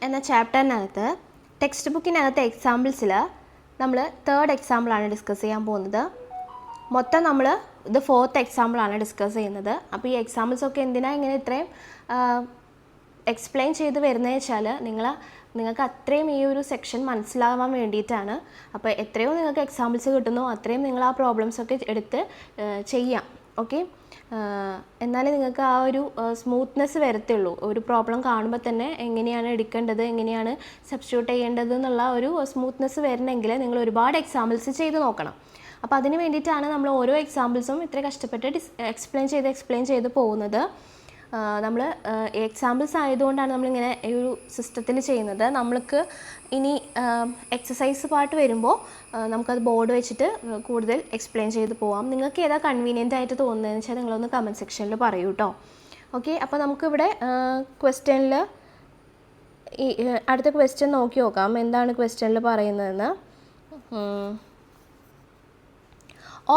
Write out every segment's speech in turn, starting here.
എന്ന ചാപ്റ്ററിനകത്ത് ടെക്സ്റ്റ് ബുക്കിനകത്തെ എക്സാമ്പിൾസിൽ നമ്മൾ തേർഡ് എക്സാമ്പിളാണ് ഡിസ്കസ് ചെയ്യാൻ പോകുന്നത്. മൊത്തം നമ്മൾ ഇത് ഫോർത്ത് എക്സാമ്പിളാണ് ഡിസ്കസ് ചെയ്യുന്നത്. അപ്പോൾ ഈ എക്സാമ്പിൾസൊക്കെ എന്തിനാണ് ഇങ്ങനെ ഇത്രയും എക്സ്പ്ലെയിൻ ചെയ്ത് വരുന്നത് വെച്ചാൽ നിങ്ങൾക്ക് അത്രയും ഈ ഒരു സെക്ഷൻ മനസ്സിലാവാൻ വേണ്ടിയിട്ടാണ്. അപ്പോൾ എത്രയോ നിങ്ങൾക്ക് എക്സാമ്പിൾസ് കിട്ടുന്നോ അത്രയും നിങ്ങൾ ആ പ്രോബ്ലംസൊക്കെ എടുത്ത് ചെയ്യാം. ഓക്കെ, എന്നാലേ നിങ്ങൾക്ക് ആ ഒരു സ്മൂത്ത്നെസ് വരത്തുള്ളൂ. ഒരു പ്രോബ്ലം കാണുമ്പോൾ തന്നെ എങ്ങനെയാണ് എടുക്കേണ്ടത്, എങ്ങനെയാണ് സബ്സ്റ്റിറ്റ്യൂട്ട് ചെയ്യേണ്ടത് എന്നുള്ള ഒരു സ്മൂത്ത്നെസ് വരണമെങ്കിൽ നിങ്ങൾ ഒരുപാട് എക്സാമ്പിൾസ് ചെയ്ത് നോക്കണം. അപ്പോൾ അതിന് വേണ്ടിയിട്ടാണ് നമ്മൾ ഓരോ എക്സാമ്പിൾസും ഇത്ര കഷ്ടപ്പെട്ട് എക്സ്പ്ലെയിൻ ചെയ്ത് പോകുന്നത്. നമ്മൾ എക്സാമ്പിൾസ് ആയതുകൊണ്ടാണ് നമ്മളിങ്ങനെ ഈ ഒരു സിസ്റ്റത്തിൽ ചെയ്യുന്നത്. നമ്മൾക്ക് ഇനി എക്സസൈസ് പാർട്ട് വരുമ്പോൾ നമുക്കത് ബോർഡ് വെച്ചിട്ട് കൂടുതൽ എക്സ്പ്ലെയിൻ ചെയ്ത് പോവാം. നിങ്ങൾക്ക് ഏതാ കൺവീനിയൻ്റ് ആയിട്ട് തോന്നുന്നതെന്ന് വെച്ചാൽ നിങ്ങളൊന്ന് കമൻറ്റ് സെക്ഷനിൽ പറയൂ കേട്ടോ. ഓക്കെ, അപ്പോൾ നമുക്കിവിടെ ക്വസ്റ്റ്യനിൽ ഈ അടുത്ത ക്വസ്റ്റ്യൻ നോക്കി നോക്കാം. എന്താണ് ക്വസ്റ്റ്യനിൽ പറയുന്നതെന്ന്.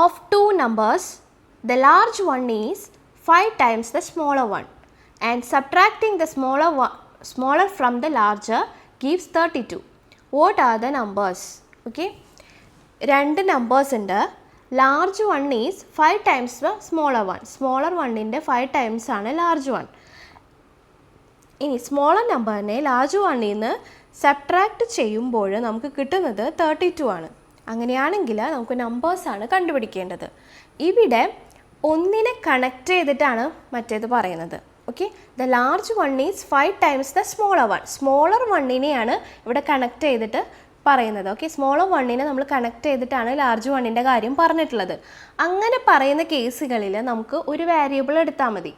Of two numbers the large one is 5 times the smaller one and subtracting the smaller from the larger gives 32. What are the numbers? Okay, രണ്ട് നമ്പേഴ്സ് ഉണ്ട്. Large one is 5 times the smaller one. Smaller വണ്ണിൻ്റെ 5 times ആണ് large one. ഇനി smaller നമ്പറിനെ large വണ്ണിൽ നിന്ന് subtract ചെയ്യുമ്പോൾ നമുക്ക് കിട്ടുന്നത് 32 ആണ്. അങ്ങനെയാണെങ്കിൽ നമുക്ക് നമ്പേഴ്സാണ് കണ്ടുപിടിക്കേണ്ടത്. ഇവിടെ ഒന്നിനെ കണക്ട് ചെയ്തിട്ടാണ് മറ്റേത് പറയുന്നത്. Okay, the large one is 5 times the smaller one. Smaller വണ്ണിനെയാണ് ഇവിടെ കണക്ട് ചെയ്തിട്ട് പറയുന്നത്. ഓക്കെ, സ്മോളർ വണ്ണിനെ നമ്മൾ കണക്ട് ചെയ്തിട്ടാണ് ലാർജ് വണ്ണിൻ്റെ കാര്യം പറഞ്ഞിട്ടുള്ളത്. അങ്ങനെ പറയുന്ന കേസുകളിൽ നമുക്ക് ഒരു വേരിയബിൾ എടുത്താൽ മതി.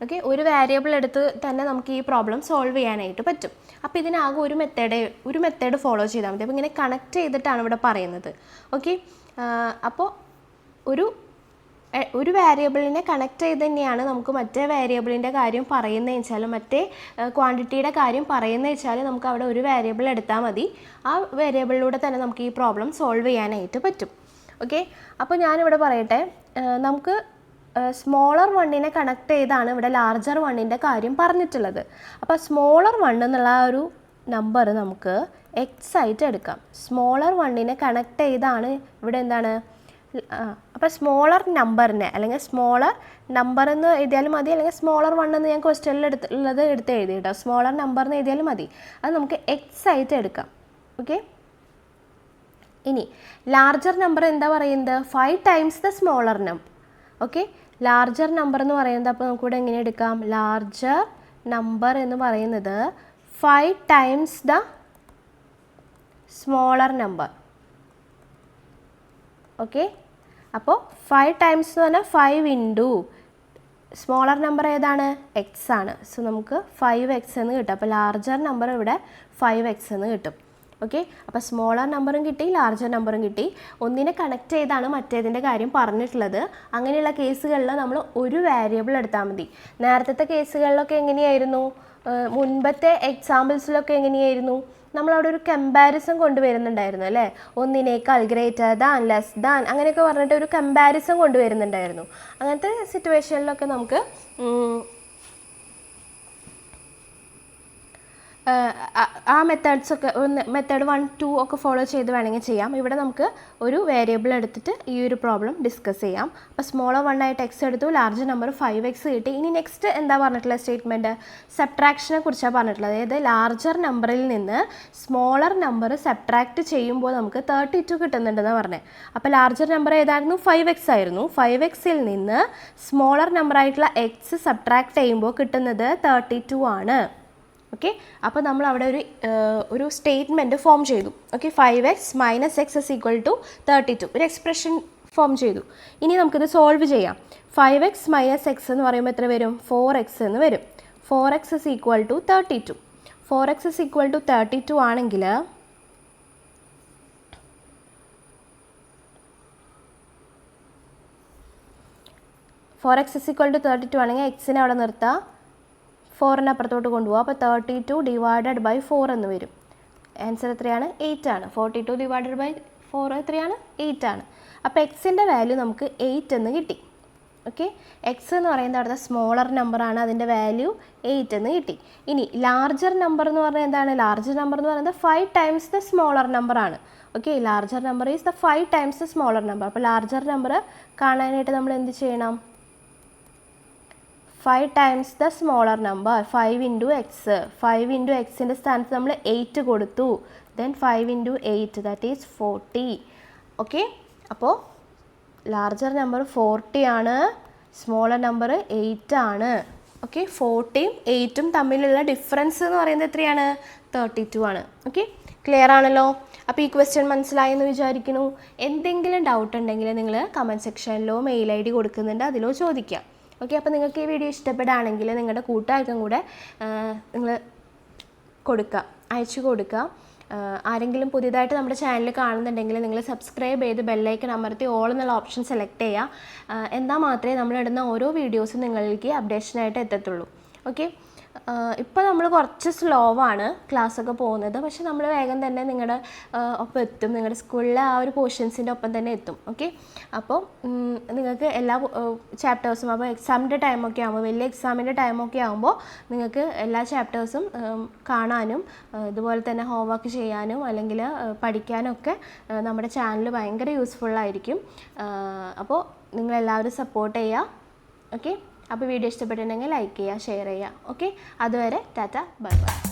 ഓക്കെ, ഒരു വേരിയബിൾ എടുത്ത് തന്നെ നമുക്ക് ഈ പ്രോബ്ലം സോൾവ് ചെയ്യാനായിട്ട് പറ്റും. അപ്പോൾ ഇതിനാകെ ഒരു മെത്തേഡ് ഫോളോ ചെയ്താൽ മതി. അപ്പോൾ ഇങ്ങനെ കണക്ട് ചെയ്തിട്ടാണ് ഇവിടെ പറയുന്നത്. ഓക്കെ, അപ്പോൾ ഒരു വേരിയബിളിനെ കണക്ട് ചെയ്ത് തന്നെയാണ് നമുക്ക് മറ്റേ വേരിയബിളിൻ്റെ കാര്യം പറയുന്നതെന്ന് വെച്ചാൽ, മറ്റേ ക്വാണ്ടിറ്റിയുടെ കാര്യം പറയുന്നത് വെച്ചാൽ നമുക്ക് അവിടെ ഒരു വേരിയബിൾ എടുത്താൽ മതി. ആ വേരിയബിളിലൂടെ തന്നെ നമുക്ക് ഈ പ്രോബ്ലം സോൾവ് ചെയ്യാനായിട്ട് പറ്റും. ഓക്കെ, അപ്പോൾ ഞാനിവിടെ പറയട്ടെ, നമുക്ക് സ്മോളർ വണ്ണിനെ കണക്ട് ചെയ്താണ് ഇവിടെ ലാർജർ വണ്ണിൻ്റെ കാര്യം പറഞ്ഞിട്ടുള്ളത്. അപ്പോൾ സ്മോളർ വൺ എന്നുള്ള ആ ഒരു നമ്പർ നമുക്ക് എക്സ് ആയിട്ട് എടുക്കാം. സ്മോളർ വണ്ണിനെ കണക്ട് ചെയ്താണ് ഇവിടെ എന്താണ്. അപ്പോൾ സ്മോളർ നമ്പറിനെ അല്ലെങ്കിൽ സ്മോളർ നമ്പർ എന്ന് എഴുതിയാലും മതി, അല്ലെങ്കിൽ സ്മോളർ വൺ എന്ന് ഞാൻ ക്വസ്റ്റ്യനിൽ എടുത്ത് എഴുതി കേട്ടോ. സ്മോളർ നമ്പർ എന്ന് എഴുതിയാലും മതി. അത് നമുക്ക് എക്സ് ആയിട്ട് എടുക്കാം. ഓക്കെ, ഇനി ലാർജർ നമ്പർ എന്താ പറയുന്നത്? 5 times the smaller number. Okay, larger number എന്ന് പറയുന്നത് അപ്പോൾ നമുക്കിവിടെ എങ്ങനെ എടുക്കാം? ലാർജർ നമ്പർ എന്ന് പറയുന്നത് 5 times the smaller number. Okay, അപ്പോൾ 5 times എന്ന് പറഞ്ഞാൽ 5 ഇൻറ്റു സ്മോളർ നമ്പർ ഏതാണ്? എക്സ് ആണ്. സോ നമുക്ക് 5x എന്ന് കിട്ടും. അപ്പോൾ ലാർജർ നമ്പർ ഇവിടെ 5x എന്ന് കിട്ടും. ഓക്കെ, അപ്പോൾ സ്മോളർ നമ്പറും കിട്ടി, ലാർജർ നമ്പറും കിട്ടി. ഒന്നിനെ കണക്ട് ചെയ്താണ് മറ്റേതിൻ്റെ കാര്യം പറഞ്ഞിട്ടുള്ളത്. അങ്ങനെയുള്ള കേസുകളിൽ നമ്മൾ ഒരു വേരിയബിൾ എടുത്താൽ മതി. നേരത്തെ കേസുകളിലൊക്കെ എങ്ങനെയായിരുന്നു? മുൻപത്തെ എക്സാമ്പിൾസിലൊക്കെ എങ്ങനെയായിരുന്നു? നമ്മളവിടെ ഒരു കമ്പാരിസൺ കൊണ്ടുവരുന്നുണ്ടായിരുന്നു അല്ലേ? ഒന്നിനേക്കാൾ ഗ്രേറ്റർ ദാൻ, ലെസ് ദാൻ, അങ്ങനെയൊക്കെ പറഞ്ഞിട്ട് ഒരു കമ്പാരിസൺ കൊണ്ടുവരുന്നുണ്ടായിരുന്നു. അങ്ങനത്തെ സിറ്റുവേഷനിലൊക്കെ നമുക്ക് ആ മെത്തേഡ്സൊക്കെ മെത്തേഡ് 1, 2 ഒക്കെ ഫോളോ ചെയ്ത് വേണമെങ്കിൽ ചെയ്യാം. ഇവിടെ നമുക്ക് ഒരു വേരിയബിൾ എടുത്തിട്ട് ഈ ഒരു പ്രോബ്ലം ഡിസ്കസ് ചെയ്യാം. അപ്പോൾ സ്മോളർ 1 ആയിട്ട് എക്സ് എടുത്തു, ലാർജ് നമ്പർ 5x കിട്ടി. ഇനി നെക്സ്റ്റ് എന്താ പറഞ്ഞിട്ടുള്ള സ്റ്റേറ്റ്മെൻറ്റ്? സബ്ട്രാക്ഷനെ കുറിച്ചാണ് പറഞ്ഞിട്ടുള്ളത്. അതായത് ലാർജർ നമ്പറിൽ നിന്ന് സ്മോളർ നമ്പർ സബ്ട്രാക്ട് ചെയ്യുമ്പോൾ നമുക്ക് 32 കിട്ടുന്നുണ്ടെന്നാണ് പറഞ്ഞത്. അപ്പോൾ ലാർജർ നമ്പർ ഏതായിരുന്നു? 5x ആയിരുന്നു. 5xൽ നിന്ന് സ്മോളർ നമ്പറായിട്ടുള്ള എക്സ് സബ്ട്രാക്ട് ചെയ്യുമ്പോൾ കിട്ടുന്നത് 32 ആണ്. ഓക്കെ, അപ്പോൾ നമ്മൾ അവിടെ ഒരു സ്റ്റേറ്റ്മെൻറ്റ് ഫോം ചെയ്തു. ഓക്കെ, 5x - x = 32 ഒരു എക്സ്പ്രഷൻ ഫോം ചെയ്തു. ഇനി നമുക്കിത് സോൾവ് ചെയ്യാം. 5x - x എന്ന് പറയുമ്പോൾ എത്ര വരും? 4x എന്ന് വരും. 4x = 32. 4x = 32 ആണെങ്കിൽ എക്സിനെ അവിടെ നിർത്താം, 4ന് അപ്പുറത്തോട്ട് കൊണ്ടുപോകാം. അപ്പോൾ 32 ഡിവൈഡഡ് ബൈ 4 എന്ന് വരും. ആൻസർ എത്രയാണ്? 8 ആണ്. 42 ഡിവൈഡഡ് ബൈ 4 എത്രയാണ്? 8 ആണ്. അപ്പോൾ എക്സിൻ്റെ വാല്യൂ നമുക്ക് 8 എന്ന് കിട്ടി. ഓക്കെ, എക്സ് എന്ന് പറയുന്നത് അവിടുത്തെ സ്മോളർ നമ്പറാണ്, അതിൻ്റെ വാല്യൂ 8 എന്ന് കിട്ടി. ഇനി ലാർജർ നമ്പർ എന്ന് പറഞ്ഞാൽ എന്താണ്? ലാർജർ നമ്പർ എന്ന് പറയുന്നത് 5 ടൈംസ് ദ സ്മോളർ നമ്പറാണ്. Okay, larger number is the 5 times the smaller number. അപ്പോൾ ലാർജർ നമ്പർ കാണാനായിട്ട് നമ്മൾ എന്ത് ചെയ്യണം? 5 times the smaller number, 5 into X. 5 into എക്സിൻ്റെ സ്ഥാനത്ത് നമ്മൾ 8 കൊടുത്തു. Then 5 into 8 that is 40. Okay, അപ്പോൾ ലാർജർ നമ്പർ 40 ആണ്, സ്മോളർ നമ്പർ 8 ആണ്. ഓക്കെ, 40ഉം 8ഉം തമ്മിലുള്ള ഡിഫറൻസ് എന്ന് പറയുന്നത് എത്രയാണ്? 32 ആണ്. ഓക്കെ, ക്ലിയർ ആണല്ലോ? അപ്പോൾ ഈ ക്വസ്റ്റ്യൻ മനസ്സിലായെന്ന് വിചാരിക്കുന്നു. എന്തെങ്കിലും ഡൗട്ട് ഉണ്ടെങ്കിൽ നിങ്ങൾ കമൻറ്റ് സെക്ഷനിലോ മെയിൽ ID കൊടുക്കുന്നുണ്ട്, അതിലോ ചോദിക്കാം. ഓക്കെ, അപ്പോൾ നിങ്ങൾക്ക് ഈ വീഡിയോ ഇഷ്ടപ്പെടുകയാണെങ്കിൽ നിങ്ങളുടെ കൂട്ടുകാർക്കും കൂടെ നിങ്ങൾ അയച്ചു കൊടുക്കുക. ആരെങ്കിലും പുതിയതായിട്ട് നമ്മുടെ ചാനൽ കാണുന്നുണ്ടെങ്കിൽ നിങ്ങൾ സബ്സ്ക്രൈബ് ചെയ്ത് ബെല്ലൈക്കൺ അമർത്തി ഓൾ എന്നുള്ള ഓപ്ഷൻ സെലക്ട് ചെയ്യുക. എന്നാൽ മാത്രമേ നമ്മളിടുന്ന ഓരോ വീഡിയോസും നിങ്ങളിലേക്ക് അപ്ഡേഷനായിട്ട് എത്തത്തുള്ളൂ. ഓക്കെ, ഇപ്പോൾ നമ്മൾ കുറച്ച് സ്ലോ ആണ് ക്ലാസ്സൊക്കെ പോകുന്നത്, പക്ഷെ നമ്മൾ വേഗം തന്നെ നിങ്ങളുടെ ഒപ്പം എത്തും, നിങ്ങളുടെ സ്കൂളിലെ ആ ഒരു പോർഷൻസിൻ്റെ ഒപ്പം തന്നെ എത്തും. ഓക്കെ, അപ്പോൾ നിങ്ങൾക്ക് എല്ലാ ചാപ്റ്റേഴ്സും, അപ്പോൾ എക്സാമിൻ്റെ ടൈമൊക്കെ ആകുമ്പോൾ, വലിയ എക്സാമിൻ്റെ ടൈമൊക്കെ ആകുമ്പോൾ നിങ്ങൾക്ക് എല്ലാ ചാപ്റ്റേഴ്സും കാണാനും ഇതുപോലെ തന്നെ ഹോംവർക്ക് ചെയ്യാനും അല്ലെങ്കിൽ പഠിക്കാനൊക്കെ നമ്മുടെ ചാനൽ ഭയങ്കര യൂസ്ഫുള്ളായിരിക്കും. അപ്പോൾ നിങ്ങളെല്ലാവരും സപ്പോർട്ട് ചെയ്യുക. ഓക്കെ, അപ്പോൾ വീഡിയോ ഇഷ്ടപ്പെട്ടിട്ടുണ്ടെങ്കിൽ ലൈക്ക് ചെയ്യുക, ഷെയർ ചെയ്യുക. ഓക്കെ, അതുവരെ ടാറ്റ, ബൈ ബൈ.